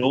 9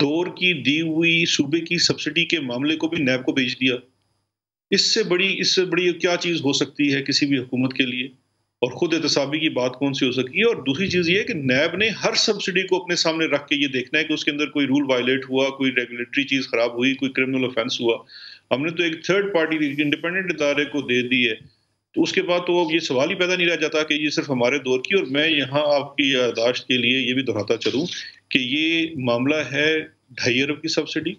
دور کی دی ہوئی صوبے کی سبسڈی کے معاملے کو بھی نیب کو بھیج دیا. اس سے بڑی کیا چیز ہو سکتی ہے کسی بھی حکومت کے لیے؟ اور خود احتسابی کی بات کون سی ہو سکتی ہے؟ اور دوسری چیز یہ ہے کہ نیب نے ہر سبسڈی کو اپنے سامنے رکھ کے یہ دیکھنا ہے کہ اس کے اندر کوئی رول وائلیٹ ہوا، کوئی ریگولیٹری چیز خراب ہوئی، کوئی کرمنل آفینس ہوا. ہم نے تو ایک تھرڈ پارٹی انڈیپینڈنٹ ادارے کو دے دی ہے، تو اس کے بعد تو یہ سوال ہی پیدا نہیں رہ جاتا کہ یہ صرف ہمارے دور کی. اور میں یہاں آپ کی یادداشت کے لیے یہ بھی دہراتا چلوں کہ یہ معاملہ ہے 2.5 ارب کی سبسڈی،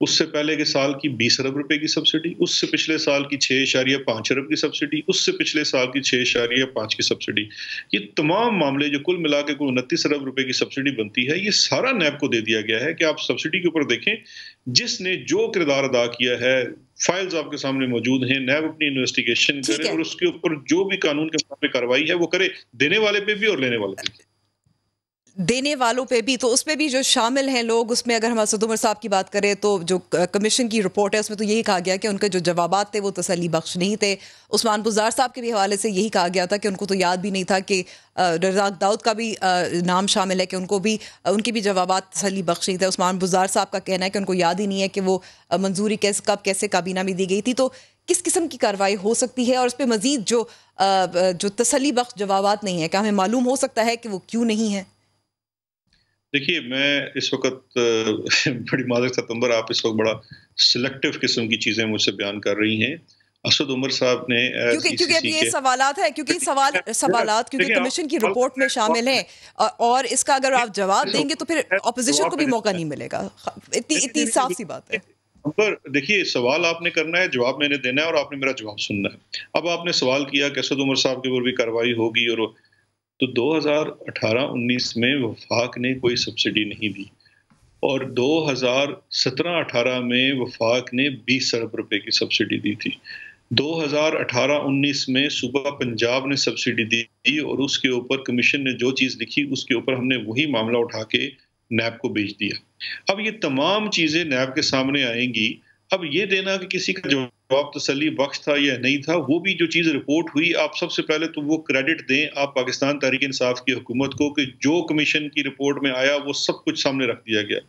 اس سے پہلے کے سال کی 20 ارب روپے کی سبسڈی، اس سے پچھلے سال کی 6.5 ارب کی سبسڈی، اس سے پچھلے سال کی 6.5 کی سبسڈی. یہ تمام معاملے جو کل ملا کے کوئی 29 ارب روپے کی سبسڈی بنتی ہے، یہ سارا نیب کو دے دیا گیا ہے کہ آپ سبسڈی کے اوپر دیکھیں. جس نے جو کردار ادا کیا ہے، فائلز آپ کے سامنے موجود ہیں، نیب اپنی انویسٹیگیشن کرے اور اس کے اوپر جو بھی قانون کے مطابق کارروائی ہے وہ کرے، دینے والے پہ بھی اور لینے والے پہ بھی. دینے والوں پہ بھی، تو اس میں بھی جو شامل ہیں لوگ، اس میں اگر ہم اسد عمر صاحب کی بات کریں تو جو کمیشن کی رپورٹ ہے اس میں تو یہی کہا گیا کہ ان کے جو جوابات تھے وہ تسلی بخش نہیں تھے. عثمان بزدار صاحب کے بھی حوالے سے یہی کہا گیا تھا کہ ان کو تو یاد بھی نہیں تھا کہ رزاق داؤد کا بھی نام شامل ہے، کہ ان کے بھی جوابات تسلی بخش نہیں تھے. عثمان بزدار صاحب کا کہنا ہے کہ ان کو یاد ہی نہیں ہے کہ وہ منظوری کیسے کابینہ میں دی گئی تھی. تو کس قسم کی کارروائی ہو سکتی ہے؟ اور اس پہ مزید جو تسلی بخش جوابات نہیں ہے، کیا ہمیں معلوم ہو سکتا ہے کہ وہ کیوں نہیں ہے؟ دیکھیے، میں اس وقت بڑی معذرت ستمبر، آپ اس وقت بڑا سلیکٹیو قسم کی چیزیں مجھ سے بیان کر رہی ہیں. اسد عمر صاحب نے کیونکہ اب یہ سوالات ہیں، کیونکہ سوالات کیونکہ کمیشن کی رپورٹ میں شامل ہیں، اور اس کا اگر آپ جواب دیں گے تو پھر اپوزیشن کو بھی موقع نہیں ملے گا. اتنی صاف سی بات ہے. دیکھیے، سوال آپ نے کرنا ہے، جواب میں نے دینا ہے، اور آپ نے میرا جواب سننا ہے. اب آپ نے سوال کیا کہ اسد عمر صاحب کے اوپر بھی کارروائی ہوگی، اور تو 2018-19 میں وفاق نے کوئی سبسڈی نہیں دی، اور 2017-18 میں وفاق نے 20 ارب روپے کی سبسڈی دی تھی. 2018-19 میں صوبہ پنجاب نے سبسڈی دی، اور اس کے اوپر کمیشن نے جو چیز لکھی اس کے اوپر ہم نے وہی معاملہ اٹھا کے نیب کو بھیج دیا. اب یہ تمام چیزیں نیب کے سامنے آئیں گی. اب یہ دینا کہ کسی کا جواب تسلی بخش تھا یا نہیں تھا، وہ بھی جو چیز رپورٹ ہوئی، آپ سب سے پہلے تو وہ کریڈٹ دیں آپ پاکستان تحریک انصاف کی حکومت کو کہ جو کمیشن کی رپورٹ میں آیا وہ سب کچھ سامنے رکھ دیا گیا.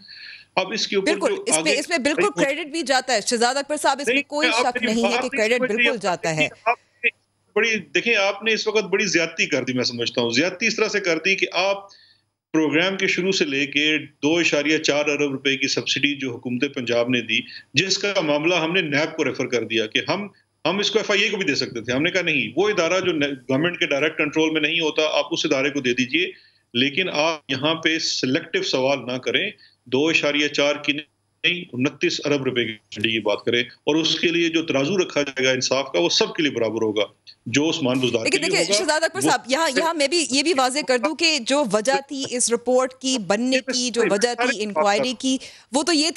اب اس کے اوپر اس میں بالکل کریڈٹ بھی جاتا ہے شہزاد اکبر صاحب، اس میں کوئی شک نہیں ہے کہ کریڈٹ بالکل جاتا ہے. دیکھیں، آپ نے اس وقت بڑی زیادتی کر دی. میں سمجھتا ہوں زیادتی اس طرح سے کر دی کہ آپ پروگرام کے شروع سے لے کے 2.4 ارب روپے کی سبسڈی جو حکومت پنجاب نے دی، جس کا معاملہ ہم نے نیب کو ریفر کر دیا کہ ہم اس کو ایف آئی اے کو بھی دے سکتے تھے. ہم نے کہا نہیں، وہ ادارہ جو گورنمنٹ کے ڈائریکٹ کنٹرول میں نہیں ہوتا آپ اس ادارے کو دے دیجئے، لیکن آپ یہاں پہ سلیکٹیو سوال نہ کریں. 2.4 کی نہیں، 29 ارب روپے کی بات کریں، اور اس کے لیے جو ترازو رکھا جائے گا انصاف کا وہ سب کے لیے برابر ہوگا، جو عثمان بزدار کے لیے ہوگا. شہزاد اکبر صاحب، یہاں میں بھی یہ بھی واضح کر دوں کہ جو وجہ تھی اس رپورٹ کی بننے کی، جو وجہ تھی انکوائری کی، وہ تو یہ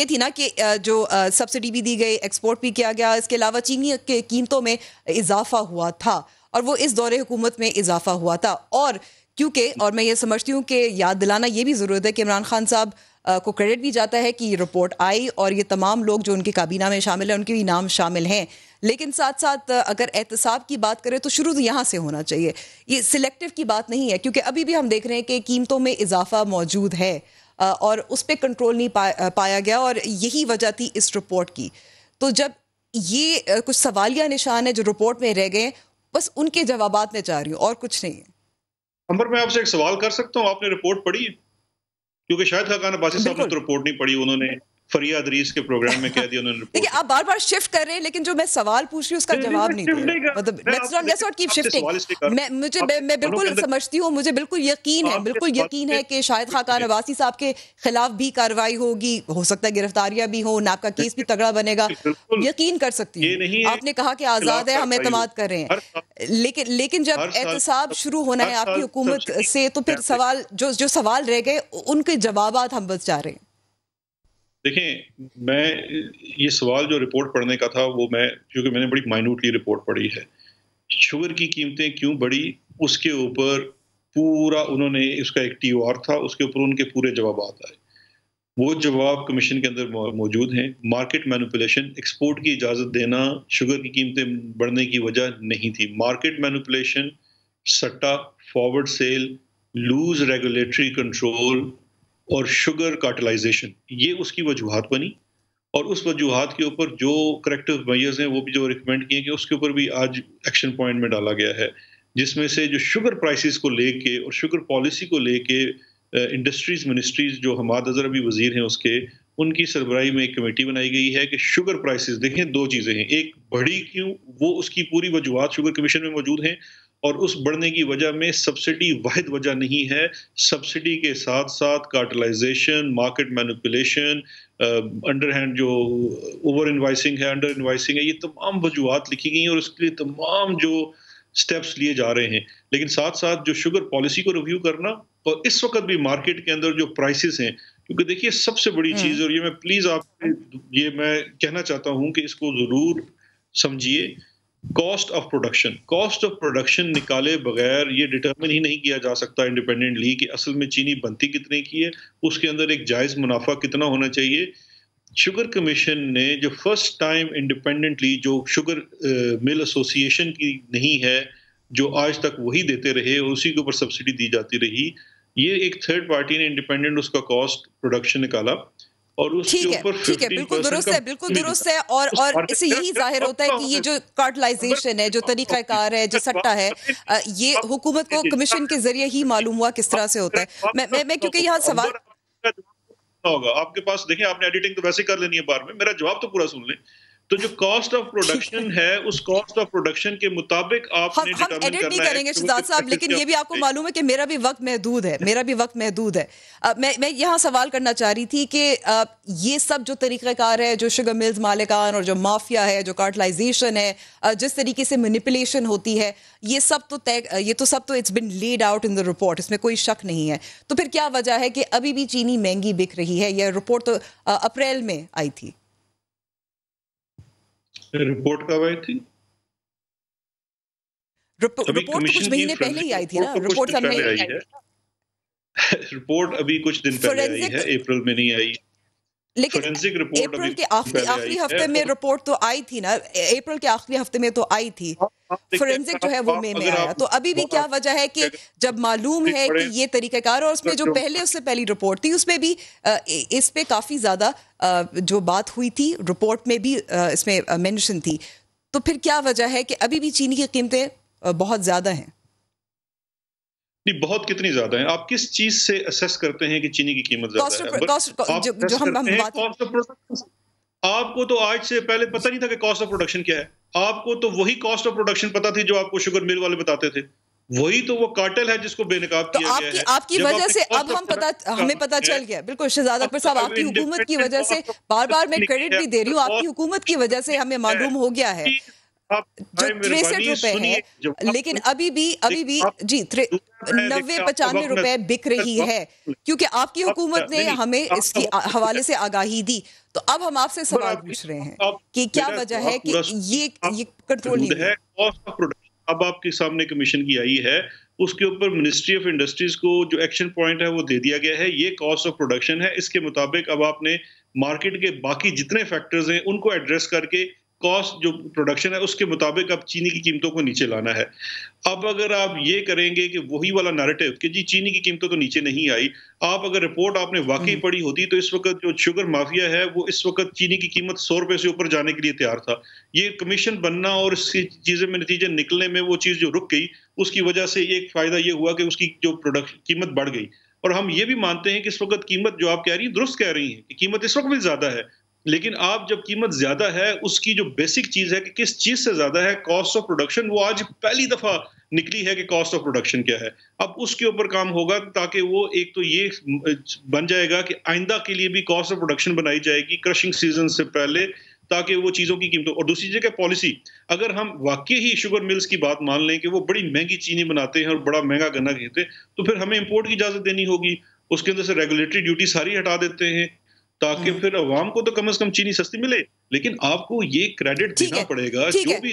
تھی نا کہ جو سبسڈی بھی دی گئی، ایکسپورٹ بھی کیا گیا، اس کے علاوہ چینی کے قیمتوں میں اضافہ ہوا تھا، اور وہ اس دور حکومت میں اضافہ ہوا تھا. اور میں یہ سمجھتی ہوں کہ یاد دلانا یہ بھی ضرورت ہے کہ عمران خان صاحب کو کریڈٹ بھی جاتا ہے کہ یہ رپورٹ آئی، اور یہ تمام لوگ جو ان کے کابینہ میں شامل ہیں ان کے بھی نام شامل ہیں. لیکن ساتھ ساتھ اگر احتساب کی بات کریں تو شروع تو یہاں سے ہونا چاہیے. یہ سلیکٹیو کی بات نہیں ہے، کیونکہ ابھی بھی ہم دیکھ رہے ہیں کہ قیمتوں میں اضافہ موجود ہے، اور اس پہ کنٹرول نہیں پایا گیا، اور یہی وجہ تھی اس رپورٹ کی. تو جب یہ کچھ سوالیہ نشان ہے جو رپورٹ میں رہ گئے، بس ان کے جوابات میں چاہ رہی ہوں، اور کچھ نہیں ہے. عمر، میں آپ سے ایک سوال کر سکتا ہوں؟ آپ نے رپورٹ پڑھی؟ کیونکہ شاید خاقان عباسی صاحب نے تو رپورٹ نہیں پڑھی، انہوں نے فریہ ادریس کے پروگرام میں کہہ دیا انہوں نے رپورٹ. دیکھیں، آپ بار بار شفٹ کر رہے ہیں، لیکن جو میں سوال پوچھ رہی ہوں اس کا جواب نہیں دیا. مطلب لیٹس ناٹ کیپ شفٹنگ. میں بالکل سمجھتی ہوں، مجھے بالکل یقین ہے کہ شاید خاقان عباسی صاحب کے خلاف بھی کارروائی ہوگی، ہو سکتا ہے گرفتاریاں بھی ہوں، نیب کا کیس بھی تگڑا بنے گا، یقین کر سکتی ہوں. آپ نے کہا کہ آزاد ہے، ہم اعتماد کر رہے ہیں، لیکن جب احتساب شروع ہونا ہے آپ کی حکومت سے، تو پھر سوال جو سوال رہ گئے ان کے جوابات ہم بس چاہ رہے ہیں. دیکھیں، میں یہ سوال جو رپورٹ پڑھنے کا تھا، وہ کیونکہ میں نے بڑی مائنوٹلی رپورٹ پڑھی ہے. شوگر کی قیمتیں کیوں بڑھی، اس کے اوپر پورا انہوں نے، اس کا ایک ٹی او آر تھا، اس کے اوپر ان کے پورے جوابات آئے. وہ جواب کمیشن کے اندر موجود ہیں. مارکیٹ مینوپولیشن، ایکسپورٹ کی اجازت دینا شوگر کی قیمتیں بڑھنے کی وجہ نہیں تھی. مارکیٹ مینوپولیشن، سٹا، forward sale, loose regulatory control, اور شوگر کارٹلائزیشن، یہ اس کی وجوہات بنی، اور اس وجوہات کے اوپر جو کریکٹیو میئرز ہیں وہ بھی جو ریکمینڈ کیے گئے اس کے اوپر بھی آج ایکشن پوائنٹ میں ڈالا گیا ہے، جس میں سے جو شوگر پرائسز کو لے کے اور شوگر پالیسی کو لے کے انڈسٹریز منسٹریز جو حماد اظہر ابھی وزیر ہیں اس کے، ان کی سربراہی میں ایک کمیٹی بنائی گئی ہے کہ شوگر پرائسز دیکھیں، دو چیزیں ہیں، ایک بڑھی کیوں، وہ اس کی پوری وجوہات شوگر کمیشن میں موجود ہیں، اور اس بڑھنے کی وجہ میں سبسڈی واحد وجہ نہیں ہے، سبسڈی کے ساتھ ساتھ cartelisation, market manipulation, under hand جو اوور انوائسنگ ہے، انڈر انوائسنگ ہے، یہ تمام وجوہات لکھی گئی ہیں اور اس کے لیے تمام جو سٹیپس لیے جا رہے ہیں، لیکن ساتھ ساتھ جو شوگر پالیسی کو ریویو کرنا، اور اس وقت بھی مارکیٹ کے اندر جو پرائسز ہیں، کیونکہ دیکھیے سب سے بڑی چیز، اور یہ میں پلیز آپ یہ میں کہنا چاہتا ہوں کہ اس کو ضرور سمجھیے، کاسٹ آف پروڈکشن نکالے بغیر یہ ڈٹرمن ہی نہیں کیا جا سکتا انڈیپینڈنٹلی کہ اصل میں چینی بنتی کتنے کی ہے، اس کے اندر ایک جائز منافع کتنا ہونا چاہیے۔ شوگر کمیشن نے جو فرسٹ ٹائم انڈیپینڈنٹلی جو شوگر مل ایسوسی ایشن کی نہیں ہے، جو آج تک وہی دیتے رہے اور اسی کے اوپر سبسڈی دی جاتی رہی، یہ ایک تھرڈ پارٹی نے انڈیپینڈنٹ اس کا کاسٹ پروڈکشن نکالا، اور اس کے اوپر ٹھیک ہے، بالکل درست ہے، بالکل درست ہے، اور اس سے یہی ظاہر ہوتا ہے کہ یہ جو کارٹلائزیشن ہے، جو طریقہ کار ہے، جو سٹہ ہے، یہ حکومت کو کمیشن کے ذریعے ہی معلوم ہوا کس طرح سے ہوتا ہے۔ میں کیونکہ یہاں سوال ہوگا آپ کے پاس، دیکھیں آپ نے ایڈیٹنگ تو ویسے کر لینی ہے بار میں، میرا جواب تو پورا سن لیں۔ تو جو کاسٹ آف پروڈکشن ہے، اس کاسٹ آف پروڈکشن کے مطابق آپ نے ہم ایڈٹ نہیں کریں گے شہزاد صاحب، لیکن یہ بھی آپ کو معلوم ہے کہ میرا بھی وقت محدود ہے، میں یہاں سوال کرنا چاہ رہی تھی کہ یہ سب جو طریقہ کار ہے، جو شوگر ملز مالکان اور جو مافیا ہے، جو کارٹلائزیشن ہے، جس طریقے سے مینیپولیشن ہوتی ہے، یہ سب تو it's been laid out in the report, اس میں کوئی شک نہیں ہے۔ تو پھر کیا وجہ ہے کہ ابھی بھی چینی مہنگی بک رہی ہے؟ یہ رپورٹ تو اپریل میں آئی تھی۔ رپورٹ کب آئی تھی؟ رپورٹ کچھ مہینے پہلے ہی آئی تھی نا، رپورٹ ابھی کچھ دن پہلے آئی ہے، اپریل میں نہیں آئی، لیکن اپریل کے آخری ہفتے میں رپورٹ تو آئی تھی نا، اپریل کے آخری ہفتے میں تو آئی تھی، فورینزک جو ہے وہ مئی میں آیا۔ تو ابھی بھی کیا وجہ ہے کہ جب معلوم ہے کہ یہ طریقہ کار، اور اس میں جو اس سے پہلی رپورٹ تھی اس میں بھی اس پہ کافی زیادہ جو بات ہوئی تھی، رپورٹ میں بھی اس میں مینشن تھی، تو پھر کیا وجہ ہے کہ ابھی بھی چینی کی قیمتیں بہت زیادہ ہیں؟ نہیں، بہت کتنی زیادہ ہیں؟ آپ کس چیز سے اسیس کرتے ہیں کہ چینی کی قیمت زیادہ ہے؟ آپ کو تو آج سے پہلے پتہ نہیں تھا کہ کاسٹ آف پروڈکشن کیا ہے، آپ کو تو وہی کاسٹ آف پروڈکشن پتہ تھی جو آپ کو شوگر مل والے بتاتے تھے، وہی تو وہ کارٹل ہے جس کو بے نقاب کیا گیا ہے۔ آپ کی وجہ سے اب ہمیں پتہ چل گیا، بالکل شہزاد اکبر صاحب، آپ کی حکومت کی وجہ سے، بار بار میں کریڈٹ بھی دے رہی ہوں، آپ کی حکومت کی وجہ سے ہمیں معلوم ہو گیا ہے جو 63 روپے ہے، لیکن ابھی بھی جی 90-95 روپے بک رہی ہے، کیونکہ آپ کی حکومت نے ہمیں اس کی حوالے سے آگاہی دی۔ تو اب ہم آپ سے سوال پوچھ رہے ہیں کہ کیا وجہ ہے کہ یہ کنٹرول نہیں ہے؟ اب آپ کے سامنے کمیشن کی آئی ہے، اس کے اوپر منسٹری آف انڈسٹریز کو جو ایکشن پوائنٹ ہے وہ دے دیا گیا ہے، یہ کاسٹ آف پروڈکشن ہے، اس کے مطابق اب آپ نے مارکیٹ کے باقی جتنے فیکٹرز ہیں ان کو ایڈریس کر کے کاسٹ جو پروڈکشن ہے اس کے مطابق اب چینی کی قیمتوں کو نیچے لانا ہے۔ اب اگر آپ یہ کریں گے کہ وہی والا نیریٹو کہ جی چینی کی قیمتوں تو نیچے نہیں آئی، آپ اگر رپورٹ آپ نے واقعی پڑھی ہوتی تو اس وقت جو شوگر مافیا ہے وہ اس وقت چینی کی قیمت 100 روپے سے اوپر جانے کے لیے تیار تھا۔ یہ کمیشن بننا اور اس کی چیزیں میں نتیجے نکلنے میں وہ چیز جو رک گئی، اس کی وجہ سے ایک فائدہ یہ ہوا کہ اس کی جو قیمت بڑھ گئی، اور ہم یہ بھی مانتے ہیں کہ اس وقت قیمت جو آپ کہہ رہی ہیں درست کہہ رہی ہیں کہ قیمت اس وقت بھی زیادہ ہے، لیکن آپ جب قیمت زیادہ ہے، اس کی جو بیسک چیز ہے کہ کس چیز سے زیادہ ہے، کاسٹ آف پروڈکشن، وہ آج پہلی دفعہ نکلی ہے کہ کاسٹ آف پروڈکشن کیا ہے۔ اب اس کے اوپر کام ہوگا تاکہ وہ ایک تو یہ بن جائے گا کہ آئندہ کے لیے بھی کاسٹ آف پروڈکشن بنائی جائے گی کرشنگ سیزن سے پہلے، تاکہ وہ چیزوں کی قیمتوں، اور دوسری جگہ پالیسی، اگر ہم واقعی ہی شوگر ملز کی بات مان لیں کہ وہ بڑی مہنگی چینی بناتے ہیں اور بڑا مہنگا گنا کھیتے ہیں، تو پھر ہمیں امپورٹ کی اجازت دینی ہوگی، اس کے اندر سے ریگولیٹری ڈیوٹی ساری ہٹا دیتے ہیں تاکہ پھر عوام کو تو کم از کم چینی سستی ملے، لیکن آپ کو یہ کریڈٹ دینا پڑے گا جو بھی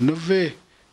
90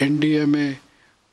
NDMA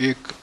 1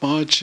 5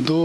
2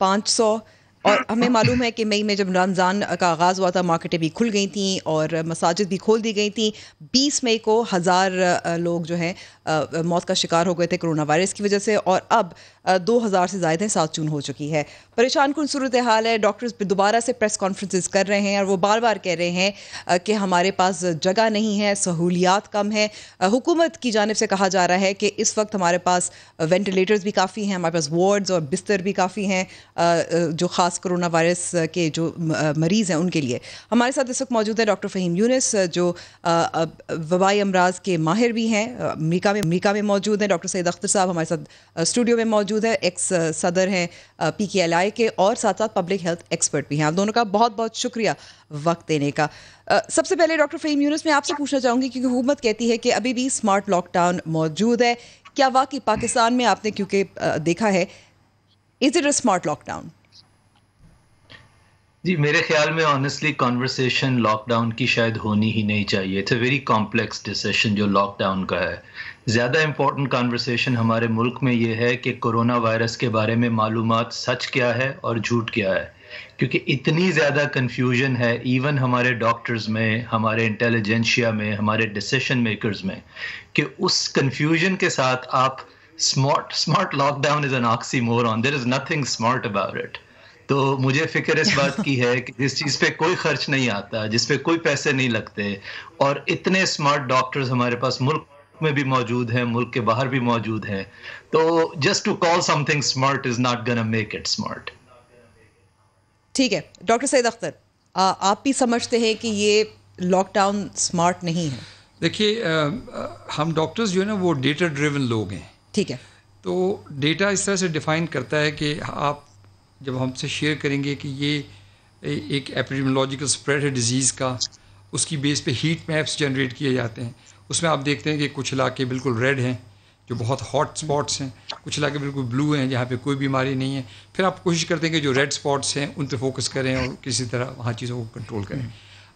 500, اور ہمیں معلوم ہے کہ مئی میں جب رمضان کا آغاز ہوا تھا مارکیٹیں بھی کھل گئی تھیں اور مساجد بھی کھول دی گئی تھیں. 20 مئی کو 1000 لوگ جو ہیں موت کا شکار ہو گئے تھے کرونا وائرس کی وجہ سے, اور اب 2000 سے زائد ہیں. 7 جون ہو چکی ہے. پریشان کن صورتحال ہے. ڈاکٹرز دوبارہ سے پریس کانفرنسز کر رہے ہیں اور وہ بار بار کہہ رہے ہیں کہ ہمارے پاس جگہ نہیں ہے, سہولیات کم ہیں. حکومت کی جانب سے کہا جا رہا ہے کہ اس وقت ہمارے پاس وینٹیلیٹرز بھی کافی ہیں, ہمارے پاس وارڈز اور بستر بھی کافی ہیں جو خاص کرونا وائرس کے جو مریض ہیں ان کے لیے. ہمارے ساتھ اس وقت موجود ہے ڈاکٹر فہیم یونس جو وبائی امراض کے ماہر بھی ہیں, امریکہ میں موجود ہیں. ڈاکٹر سید اختر صاحب ہمارے ساتھ اسٹوڈیو میں موجود ہے, ایکس صدر ہیں PKLI کے, اور ساتھ ساتھ پبلک ہیلتھ ایکسپرٹ بھی ہیں. آپ دونوں کا بہت بہت شکریہ وقت دینے کا. سب سے پہلے ڈاکٹر فہیم یونس میں آپ سے پوچھنا چاہوں گی کیونکہ حکومت کہتی ہے کہ ابھی بھی اسمارٹ لاک ڈاؤن موجود ہے. کیا واقعی پاکستان میں آپ نے کیونکہ دیکھا ہے, is it a smart lockdown? جی میرے خیال میں آنیسٹلی کانورسیشن لاک ڈاؤن کی شاید ہونی ہی نہیں چاہیے. It's a very complex decision جو لاک ڈاؤن کا ہے. زیادہ امپورٹنٹ کانورسیشن ہمارے ملک میں یہ ہے کہ کورونا وائرس کے بارے میں معلومات سچ کیا ہے اور جھوٹ کیا ہے, کیونکہ اتنی زیادہ کنفیوژن ہے ایون ہمارے ڈاکٹرز میں, ہمارے انٹیلیجنشیا میں, ہمارے ڈیسیشن میکرز میں, کہ اس کنفیوژن کے ساتھ آپ smart lockdown is an oxymoron. There is nothing smart about it. تو مجھے فکر اس بات کی ہے کہ جس چیز پہ کوئی خرچ نہیں آتا, جس پہ کوئی پیسے نہیں لگتے, اور اتنے اسمارٹ ڈاکٹرز ہمارے پاس ملک میں بھی موجود ہیں, ملک کے باہر بھی موجود ہیں, تو just to call something smart is not gonna make it smart. ٹھیک ہے ڈاکٹر سید اختر, آپ بھی سمجھتے ہیں کہ یہ لاک ڈاؤن اسمارٹ نہیں ہے؟ دیکھیے ہم ڈاکٹرز جو ہے نا وہ ڈیٹا ڈریون لوگ ہیں. ٹھیک ہے. تو ڈیٹا اس طرح سے ڈیفائن کرتا ہے کہ آپ جب ہم سے شیئر کریں گے کہ یہ ایک ایپیڈیمیولوجیکل اسپریڈ ہے ڈیزیز کا, اس کی بیس پہ ہیٹ میپس جنریٹ کیے جاتے ہیں. اس میں آپ دیکھتے ہیں کہ کچھ علاقے بالکل ریڈ ہیں جو بہت ہاٹ سپاٹس ہیں, کچھ علاقے بالکل بلو ہیں جہاں پہ کوئی بیماری نہیں ہے. پھر آپ کوشش کرتے ہیں کہ جو ریڈ سپاٹس ہیں ان پہ فوکس کریں اور کسی طرح وہاں چیزوں کو کنٹرول کریں.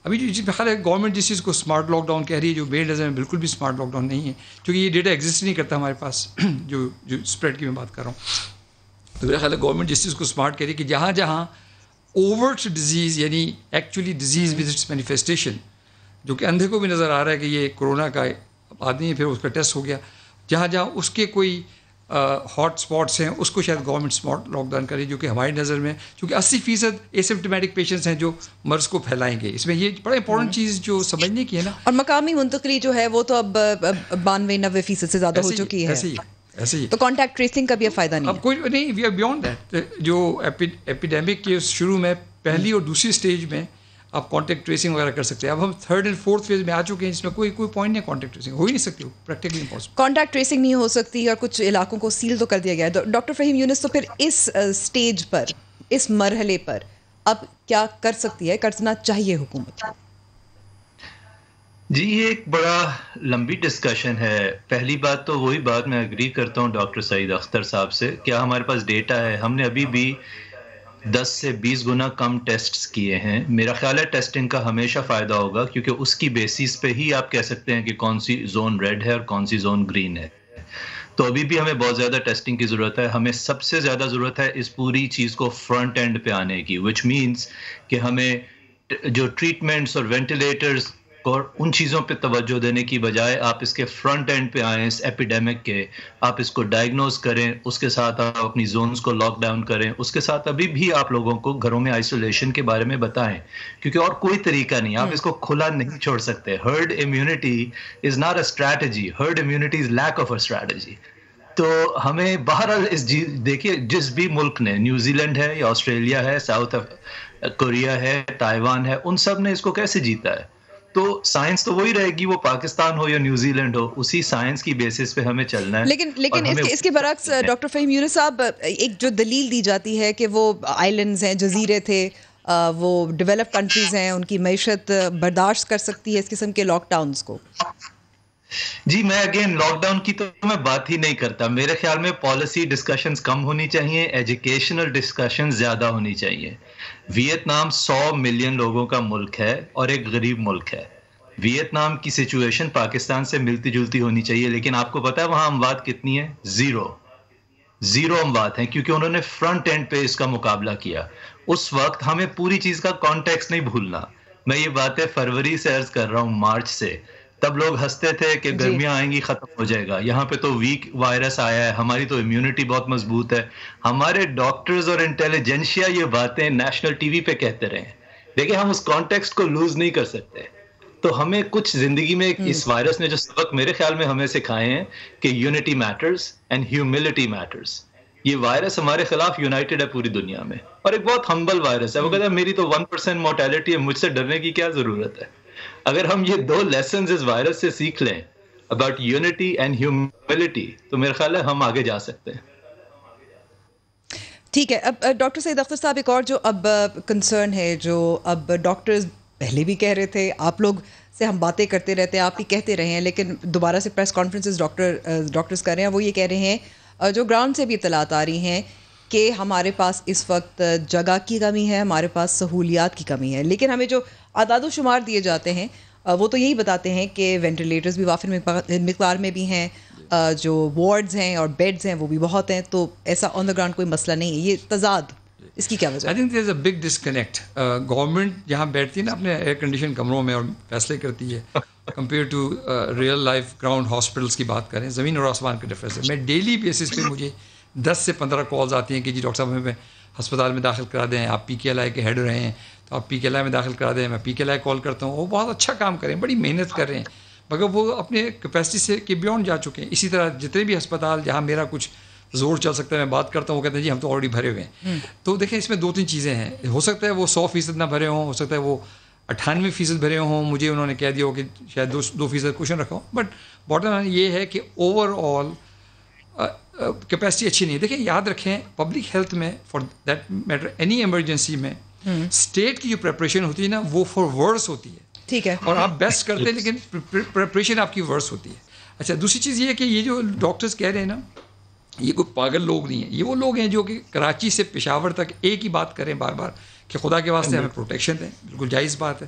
ابھی جو جس خیال ہے گورنمنٹ جس چیز کو اسمارٹ لاک ڈاؤن کہہ رہی ہے, جو میرے نظر میں بالکل بھی اسمارٹ لاک ڈاؤن نہیں ہے, کیونکہ یہ ڈیٹا ایگزسٹ نہیں کرتا ہمارے پاس جو اسپریڈ کی میں بات کر رہا ہوں. تو میرا خیال ہے گورنمنٹ جس چیز کو اسمارٹ کہہ رہی ہے کہ جہاں جہاں اوورٹ ڈیزیز یعنی actually disease with its manifestation, جو کہ اندھے کو بھی نظر آ رہا ہے کہ یہ کورونا کا آدمی ہے, پھر اس کا ٹیسٹ ہو گیا, جہاں جہاں اس کے کوئی ہاٹ سپاٹس ہیں اس کو شاید گورنمنٹ اسمارٹ لاک ڈاؤن کرے, جو کہ ہماری نظر میں چونکہ 80% ایسمپٹومیٹک پیشنٹس ہیں جو مرض کو پھیلائیں گے. اس میں یہ بڑا امپورٹنٹ چیز جو سمجھنے کی ہے نا, اور مقامی منتقلی جو ہے وہ تو اب 92-90% سے زیادہ ہو چکی ہے. ایسے ہی تو کانٹیکٹ ٹریسنگ کا بھی فائدہ نہیں اب کوئی نہیں. We are beyond that. جو ایپیڈیمک کے شروع میں پہلی اور دوسری اسٹیج میں آپ کانٹیکٹ ٹریسنگ وغیرہ کر سکتے ہیں. اب ہم 3rd and 4th فیز میں آ چکے ہیں جس میں کوئی پوائنٹ نہیں ہے. کانٹیکٹ ٹریسنگ ہو ہی نہیں سکتی, پریکٹیکلی امپاسبل. کانٹیکٹ ٹریسنگ نہیں ہو سکتی اور کچھ علاقوں کو سیل تو کر دیا گیا ہے. ڈاکٹر فہیم یونس, تو پھر اس اسٹیج پر, اس مرحلے پر اب کیا کر سکتی ہے, کرنا چاہیے حکومت کو؟ جی یہ ایک بڑا لمبی ڈسکشن ہے. پہلی بات تو وہی بات میں اگری کرتا ہوں ڈاکٹر سعید اختر صاحب سے. کیا ہمارے پاس ڈیٹا ہے؟ ہم نے ابھی بھی 10 سے 20 گنا کم ٹیسٹس کیے ہیں. میرا خیال ہے ٹیسٹنگ کا ہمیشہ فائدہ ہوگا, کیونکہ اس کی بیسس پہ ہی آپ کہہ سکتے ہیں کہ کون سی زون ریڈ ہے اور کون سی زون گرین ہے. تو ابھی بھی ہمیں بہت زیادہ ٹیسٹنگ کی ضرورت ہے. ہمیں سب سے زیادہ ضرورت ہے اس پوری چیز کو فرنٹ اینڈ پہ آنے کی, وچ مینس کہ ہمیں جو ٹریٹمنٹس اور وینٹیلیٹرز اور ان چیزوں پہ توجہ دینے کی بجائے آپ اس کے فرنٹ اینڈ پہ آئیں, اس ایپیڈیمک کے, آپ اس کو ڈائگنوز کریں, اس کے ساتھ آپ اپنی زونز کو لاک ڈاؤن کریں, اس کے ساتھ ابھی بھی آپ لوگوں کو گھروں میں آئسولیشن کے بارے میں بتائیں, کیونکہ اور کوئی طریقہ نہیں. آپ اس کو کھلا نہیں چھوڑ سکتے. Herd immunity is not a strategy, herd immunity is lack of a strategy. تو ہمیں بہرحال دیکھیے جس بھی ملک نے, نیوزی لینڈ ہے یا آسٹریلیا ہے, ساؤتھ کوریا ہے, تائیوان ہے, ان سب نے اس کو کیسے جیتا ہے. تو سائنس تو وہی رہے گی, وہ پاکستان ہو یا نیوزی لینڈ ہو, اسی سائنس کی بیسس پہ ہمیں چلنا ہے. لیکن اس کے برعکس ڈاکٹر فہیم یونس صاحب, ایک جو دلیل دی جاتی ہے کہ وہ آئلینڈز ہیں, جزیرے تھے, وہ ڈیولپ کنٹریز ہیں, ان کی معیشت برداشت کر سکتی ہے اس قسم کے لاک ڈاؤنز کو. جی میں اگین لاک ڈاؤن کی تو میں بات ہی نہیں کرتا. میرے خیال میں پالیسی ڈسکشنز کم ہونی چاہیے, ایجوکیشنل ڈسکشنز زیادہ ہونی چاہیے. ویتنام 100 ملین لوگوں کا ملک ہے اور ایک غریب ملک ہے. ویتنام کی سچویشن پاکستان سے ملتی جلتی ہونی چاہیے, لیکن آپ کو پتا ہے وہاں اموات کتنی ہے؟ 0. زیرو اموات ہیں، کیونکہ انہوں نے فرنٹ اینڈ پہ اس کا مقابلہ کیا. اس وقت ہمیں پوری چیز کا کانٹیکسٹ نہیں بھولنا. میں یہ باتیں فروری سے عرض کر رہا ہوں، مارچ سے. تب لوگ ہنستے تھے کہ گرمیاں آئیں گی ختم ہو جائے گا. یہاں پہ تو ویک وائرس آیا ہے، ہماری تو امیونٹی بہت مضبوط ہے. ہمارے ڈاکٹرز اور انٹیلیجنشیا یہ باتیں نیشنل ٹی وی پہ کہتے رہے. دیکھیں ہم اس کانٹیکسٹ کو لوز نہیں کر سکتے. تو ہمیں کچھ زندگی میں اس وائرس نے جو سبق میرے خیال میں ہمیں سکھائے ہیں کہ unity matters and humility matters. یہ وائرس ہمارے خلاف یونائٹڈ ہے پوری دنیا میں، اور ایک بہت ہمبل وائرس ہے. وہ کہتا ہے میری تو 1% مورٹیلٹی ہے، مجھ سے ڈرنے کی کیا ضرورت ہے. اگر ہم یہ 2 لیسنز اس وائرس سے سیکھ لیں اباؤٹ یونٹی اینڈ ہیوملٹی تو میرے خیال ہے ہم آگے جا سکتے ہیں. ٹھیک ہے. اب ڈاکٹر سعید اختر صاحب ایک اور جو اب کنسرن ہے، جو اب ڈاکٹرز پہلے بھی کہہ رہے تھے، آپ لوگ سے ہم باتیں کرتے رہتے ہیں، آپ بھی کہتے رہے ہیں، لیکن دوبارہ سے پریس کانفرنسز ڈاکٹرز کر رہے ہیں، وہ یہ کہہ رہے ہیں جو گراؤنڈ سے بھی اطلاعات آ رہی ہیں کہ ہمارے پاس اس وقت جگہ کی کمی ہے، ہمارے پاس سہولیات کی کمی ہے. لیکن ہمیں جو اعداد و شمار دیے جاتے ہیں وہ تو یہی بتاتے ہیں کہ وینٹیلیٹرز بھی وافر مقدار میں بھی ہیں، جو وارڈز ہیں اور بیڈز ہیں وہ بھی بہت ہیں. تو ایسا آن دا گراؤنڈ کوئی مسئلہ نہیں ہے. یہ تضاد، اس کی کیا وجہ؟ I think there is a big disconnect. Government جہاں بیٹھتی ہے نا اپنے ایئر کنڈیشن کمروں میں اور فیصلے کرتی ہے، compare to real life ground hospitals کی بات کریں، زمین اور آسمان کے ڈفرینس ہے. میں ڈیلی بیسس پہ مجھے 10 سے 15 کالز آتی ہیں کہ جی ڈاکٹر صاحب ہمیں ہسپتال میں داخل کرا دیں، آپ PKLI کے ہیڈ رہے ہیں تو آپ PKLI میں داخل کرا دیں. میں PKLI کال کرتا ہوں، وہ بہت اچھا کام کریں، بڑی محنت کر رہے ہیں، مگر وہ اپنے کیپیسٹی سے کے بیونڈ جا چکے ہیں. اسی طرح جتنے بھی ہسپتال جہاں میرا کچھ زور چل سکتا ہے میں بات کرتا ہوں، وہ کہتے ہیں جی ہم تو آلریڈی بھرے ہوئے ہیں. تو دیکھیں اس میں 2-3 چیزیں ہیں. ہو سکتا ہے وہ 100% نہ بھرے ہوں، ہو سکتا ہے وہ 98% بھرے ہوں. مجھے انہوں نے کہہ دیا ہو کہ شاید 2% کوشچن رکھا ہوں. بٹ باٹم لائن یہ ہے کہ اوور آل کیپیسٹی اچھی نہیں ہے. دیکھیں یاد رکھیں پبلک ہیلتھ میں for that matter any emergency میں اسٹیٹ کی جو پریپریشن ہوتی ہے نا وہ فار ورس ہوتی ہے. ٹھیک ہے. اور آپ بیسٹ کرتے ہیں لیکن پریپریشن آپ کی ورس ہوتی ہے. اچھا دوسری چیز یہ ہے کہ یہ جو ڈاکٹرز کہہ رہے ہیں نا یہ کوئی پاگل لوگ نہیں ہیں. یہ وہ لوگ ہیں جو کہ کراچی سے پشاور تک ایک ہی بات کریں بار بار کہ خدا کے واسطے ہمیں پروٹیکشن دیں. بالکل جائز بات ہے.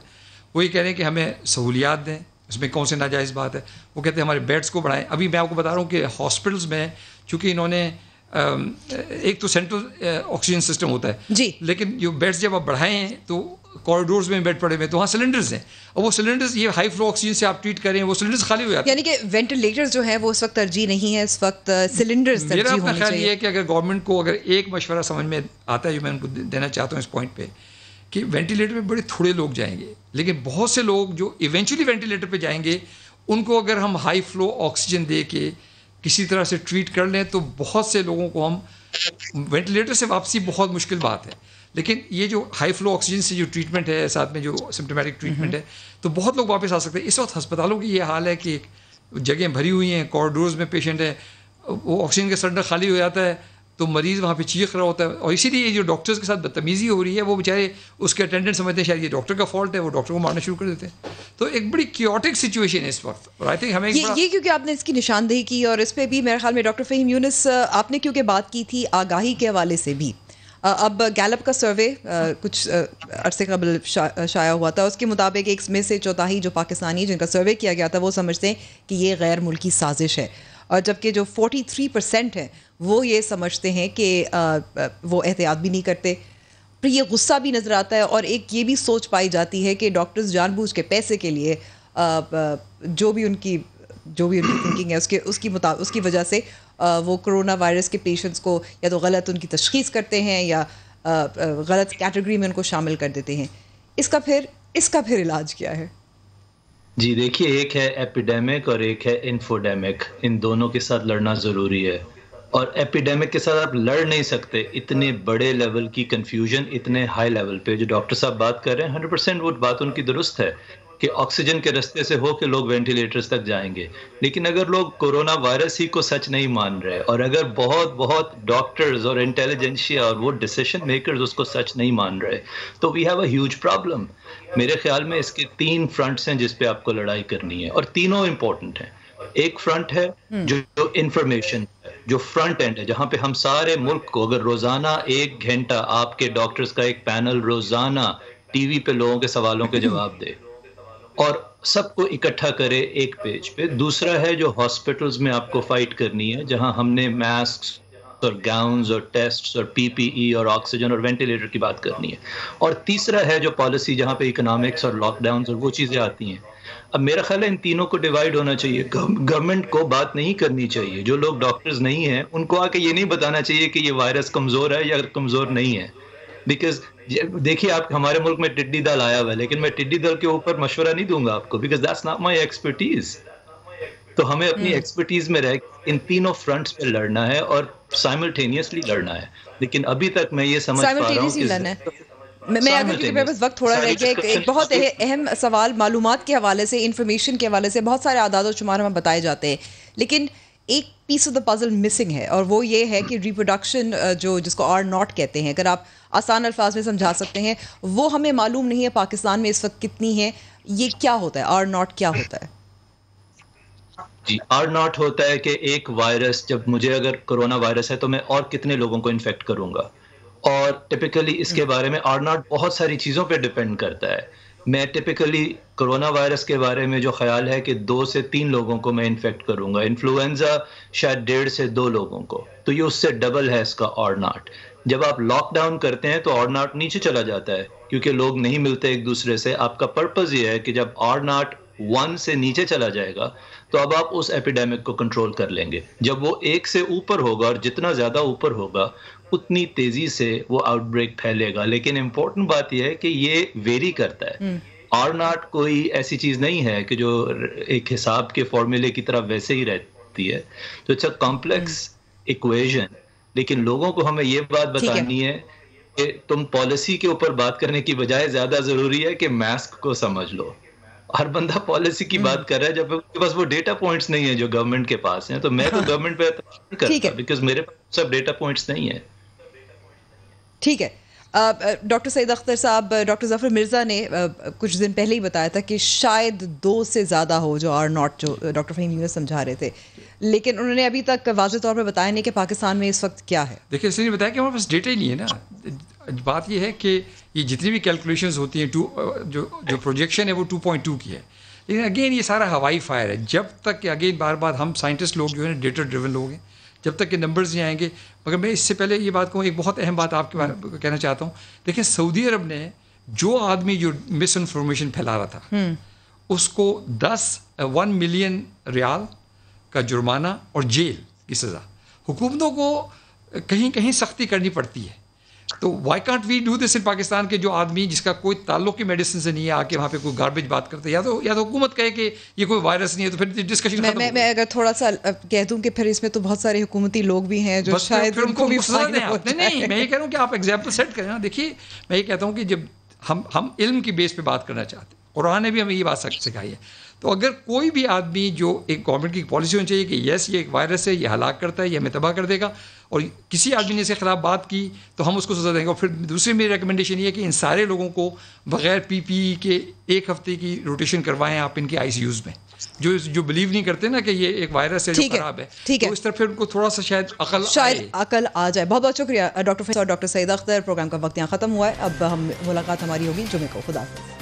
وہ یہ کہہ رہے ہیں کہ ہمیں سہولیات دیں، اس میں کون سے ناجائز بات ہے. وہ کہتے ہیں ہمارے بیڈس کو بڑھائیں. ابھی میں آپ کو بتا رہا ہوں کہ ہاسپٹلس میں چونکہ انہوں نے ایک تو سینٹرل آکسیجن سسٹم ہوتا ہے جی، لیکن جو بیڈس جب آپ بڑھائے ہیں تو کوریڈورز میں بیڈ پڑے ہوئے تو وہاں سلنڈرز ہیں، اور وہ سلنڈرز یہ ہائی فلو آکسیجن سے آپ ٹریٹ کریں وہ سلنڈرز خالی ہو جاتے ہیں. یعنی کہ وینٹیلیٹرز جو ہیں وہ اس وقت ترجیح نہیں ہے، اس وقت سلنڈرز ترجیح میرا ہونی اپنا خیال چاہیے. یہ ہے کہ اگر گورنمنٹ کو اگر ایک مشورہ سمجھ میں آتا ہے جو میں ان کو دینا چاہتا ہوں اس پوائنٹ پہ کہ وینٹیلیٹر میں بڑے تھوڑے لوگ جائیں گے، لیکن بہت سے لوگ جو ایونچولی وینٹیلیٹر پہ جائیں گے ان کو اگر ہم ہائی فلو آکسیجن دے کے کسی طرح سے ٹریٹ کر لیں تو بہت سے لوگوں کو ہم وینٹیلیٹر سے واپسی بہت مشکل بات ہے. لیکن یہ جو ہائی فلو آکسیجن سے جو ٹریٹمنٹ ہے ساتھ میں جو سمپٹومیٹک ٹریٹمنٹ ہے تو بہت لوگ واپس آ سکتے ہیں. اس وقت ہسپتالوں کی یہ حال ہے کہ جگہیں بھری ہوئی ہیں، کوریڈورز میں پیشنٹ ہے، وہ آکسیجن کا سلنڈر خالی ہو جاتا ہے تو مریض وہاں پہ چیخ رہا ہوتا ہے. اور اسی لیے جو ڈاکٹرز کے ساتھ بدتمیزی ہو رہی ہے وہ بیچارے اس کے اٹینڈنٹ سمجھتے ہیں شاید یہ ڈاکٹر کا فالٹ ہے، وہ ڈاکٹر کو مارنا شروع کر دیتے ہیں. تو ایک بڑی کیوٹک سچویشن ہے اس وقت. اور آئی تھنک ہمیں یہ کیونکہ آپ نے اس کی نشاندہی کی اور اس پہ بھی میرے خیال میں ڈاکٹر فہیم یونس آپ نے کیونکہ بات کی تھی آگاہی کے حوالے سے بھی. اب گیلپ کا سروے کچھ عرصے قبل شائع ہوا تھا، اس کے مطابق 1 میں سے 1/4 جو پاکستانی جن کا سروے کیا گیا تھا وہ سمجھتے ہیں کہ یہ غیر ملکی سازش ہے، اور جبکہ جو 43% ہیں وہ یہ سمجھتے ہیں کہ وہ احتیاط بھی نہیں کرتے. پھر یہ غصہ بھی نظر آتا ہے اور ایک یہ بھی سوچ پائی جاتی ہے کہ ڈاکٹرز جان بوجھ کے پیسے کے لیے جو بھی ان کی تھنکنگ ہے اس کی وجہ سے وہ کرونا وائرس کے پیشنٹس کو یا تو غلط ان کی تشخیص کرتے ہیں یا غلط کیٹیگری میں ان کو شامل کر دیتے ہیں. اس کا پھر علاج کیا ہے؟ جی دیکھیے، ایک ہے ایپیڈیمک اور ایک ہے انفوڈیمک. ان دونوں کے ساتھ لڑنا ضروری ہے، اور ایپیڈیمک کے ساتھ آپ لڑ نہیں سکتے. اتنے بڑے لیول کی کنفیوژن اتنے ہائی لیول پہ جو ڈاکٹر صاحب بات کر رہے ہیں 100% وہ بات ان کی درست ہے کہ آکسیجن کے رستے سے ہو کے لوگ وینٹیلیٹرز تک جائیں گے. لیکن اگر لوگ کورونا وائرس ہی کو سچ نہیں مان رہے اور اگر بہت ڈاکٹرز اور انٹیلیجنشیا اور وہ ڈیسیشن میکرز اس کو سچ نہیں مان رہے تو we have a huge problem. میرے خیال میں اس کے 3 فرنٹس ہیں جس پہ آپ کو لڑائی کرنی ہے، اور تینوں امپورٹنٹ ہیں. ایک فرنٹ ہے جو انفارمیشن، جو فرنٹ اینڈ ہے، جہاں پہ ہم سارے ملک کو اگر روزانہ 1 گھنٹہ آپ کے ڈاکٹرز کا ایک پینل روزانہ ٹی وی پہ لوگوں کے سوالوں کے جواب دے اور سب کو اکٹھا کرے ایک پیج پہ. دوسرا ہے جو ہاسپٹلز میں آپ کو فائٹ کرنی ہے، جہاں ہم نے ماسکس اور گاؤنز اور ٹیسٹس اور پی پی ای اور آکسیجن اور وینٹیلیٹر کی بات کرنی ہے. اور تیسرا ہے جو پالیسی جہاں پہ اکنامکس اور لاک ڈاؤنز اور وہ چیزیں آتی ہیں. اب میرا خیال ہے ان تینوں کو ڈیوائڈ ہونا چاہیے. گورنمنٹ کو بات نہیں کرنی چاہیے. جو لوگ ڈاکٹرز نہیں ہیں ان کو آ کے یہ نہیں بتانا چاہیے کہ یہ وائرس کمزور ہے یا کمزور نہیں ہے. بیکاز دیکھیے آپ ہمارے ملک میں ٹڈی دل آیا ہوا ہے لیکن میں ٹڈی دل کے اوپر مشورہ نہیں دوں گا آپ کو because that's not my expertise. تو ہمیں اپنی ایکسپرٹیز میں رہ ان تینوں فرنٹس پہ لڑنا ہے اور سائملٹینیسلی لڑنا ہے. لیکن ابھی تک میں یہ سمجھ پا رہا ہوں کہ میں اگر کیونکہ میرے پاس وقت تھوڑا رہ گیا ایک بہت اہم سوال معلومات کے حوالے سے انفارمیشن کے حوالے سے بہت سارے اعداد و شمار ہمیں بتائے جاتے ہیں لیکن ایک پیس آف دا پزل مسنگ ہے اور وہ یہ ہے کہ ریپروڈکشن جو جس کو R0 کہتے ہیں اگر آپ آسان الفاظ میں سمجھا سکتے ہیں وہ ہمیں معلوم نہیں ہے پاکستان میں اس وقت کتنی ہے. یہ کیا ہوتا ہے R0 کیا ہوتا ہے؟ جی R0 ہوتا ہے کہ ایک وائرس جب مجھے اگر کرونا وائرس ہے تو میں اور کتنے لوگوں کو انفیکٹ کروں گا. اور ٹپیکلی اس کے بارے میں R0 بہت ساری چیزوں پہ ڈپینڈ کرتا ہے. میں ٹپیکلی کرونا وائرس کے بارے میں جو خیال ہے کہ 2 سے 3 لوگوں کو میں انفیکٹ کروں گا. انفلوئنزا شاید 1.5 سے 2 لوگوں کو. تو یہ اس سے ڈبل ہے اس کا R0. جب آپ لاک ڈاؤن کرتے ہیں تو R0 نیچے چلا جاتا ہے کیونکہ لوگ نہیں ملتے ایک دوسرے سے. آپ کا پرپز یہ ہے کہ جب R0 1 سے نیچے چلا جائے گا تو اب آپ اس ایپیڈیمک کو کنٹرول کر لیں گے. جب وہ 1 سے اوپر ہوگا اور جتنا زیادہ اوپر ہوگا اتنی تیزی سے وہ آؤٹ بریک پھیلے گا. لیکن امپورٹنٹ بات یہ ہے کہ یہ ویری کرتا ہے. R0 کوئی ایسی چیز نہیں ہے کہ جو ایک حساب کے فارمولے کی طرح ویسے ہی رہتی ہے. تو اٹس اے کمپلیکس ایکویژن. لیکن لوگوں کو ہمیں یہ بات بتانی ہے کہ تم پالیسی کے اوپر بات کرنے کی بجائے زیادہ ضروری ہے کہ ماسک کو سمجھ لو. ہر بندہ پالیسی کی بات کر رہا ہے جب کے پاس وہ ڈیٹا پوائنٹس نہیں ہیں جو گورنمنٹ کے پاس ہیں. تو میں تو گورنمنٹ پہ اعتماد نہیں کرتا بیکاز میرے پاس سب ڈیٹا پوائنٹس نہیں ہیں. ٹھیک ہے. ڈاکٹر سعید اختر صاحب ڈاکٹر ظفر مرزا نے کچھ دن پہلے ہی بتایا تھا کہ شاید 2 سے زیادہ ہو جو R0 جو ڈاکٹر فہیم یونس سمجھا رہے تھے لیکن انہوں نے ابھی تک واضح طور پر بتایا نہیں کہ پاکستان میں اس وقت کیا ہے. دیکھیں اس نے بتایا کہ ہمارے پاس ڈیٹا ہی نہیں ہے نا. بات یہ ہے کہ یہ جتنی بھی کیلکولیشنز ہوتی ہیں جو پروجیکشن ہے وہ 2.2 کی ہے لیکن اگین یہ سارا ہوائی فائر ہے. جب تک کہ اگین بار بار ہم سائنٹسٹ لوگ جو ہے نا ڈیٹا ڈریون لوگ ہیں جب تک کہ نمبرز نہیں آئیں گے. مگر میں اس سے پہلے یہ بات کہوں ایک بہت اہم بات آپ کے بارے میں کہنا چاہتا ہوں. دیکھیں سعودی عرب نے جو آدمی جو مس انفارمیشن پھیلا رہا تھا اس کو 1 ملین ریال کا جرمانہ اور جیل کی سزا. حکومتوں کو کہیں کہیں سختی کرنی پڑتی ہے. تو why can't we do this in Pakistan کے جو آدمی جس کا کوئی تعلق ہی میڈیسن سے نہیں ہے آ کے وہاں پہ کوئی گاربیج بات کرتے یا تو حکومت کہے کہ یہ کوئی وائرس نہیں ہے تو پھر ڈسکشن میں اگر تھوڑا سا کہہ دوں کہ پھر اس میں تو بہت سارے حکومتی لوگ بھی ہیں جو شاید ان کو بھی نہیں. میں یہ کہہ رہا ہوں کہ آپ ایگزامپل سیٹ کریں نا. دیکھیے میں یہ کہتا ہوں کہ جب ہم علم کی بیس پہ بات کرنا چاہتے ہیں قرآن نے بھی ہمیں یہ بات سکھائی ہے. تو اگر کوئی بھی آدمی جو ایک گورنمنٹ کی پالیسی ہونی چاہیے کہ یس یہ ایک وائرس ہے یہ ہلاک کرتا ہے یہ ہمیں تباہ کر دے گا اور کسی آدمی نے اس کے خلاف بات کی تو ہم اس کو سزا دیں گے. اور پھر دوسری میری ریکمنڈیشن یہ ہے کہ ان سارے لوگوں کو بغیر پی پی ای کے 1 ہفتے کی روٹیشن کروائیں آپ ان کے ICUs میں جو بلیو نہیں کرتے نا کہ یہ ایک وائرس ہے جو خراب ہے. تو اس طرح پھر ان کو تھوڑا سا شاید عقل آ جائے. بہت بہت شکریہ ڈاکٹر سعید اختر. پروگرام کا وقت یہاں ختم ہوا ہے. اب ہم ملاقات ہماری ہوگی جمعے کو. خدا حافظ.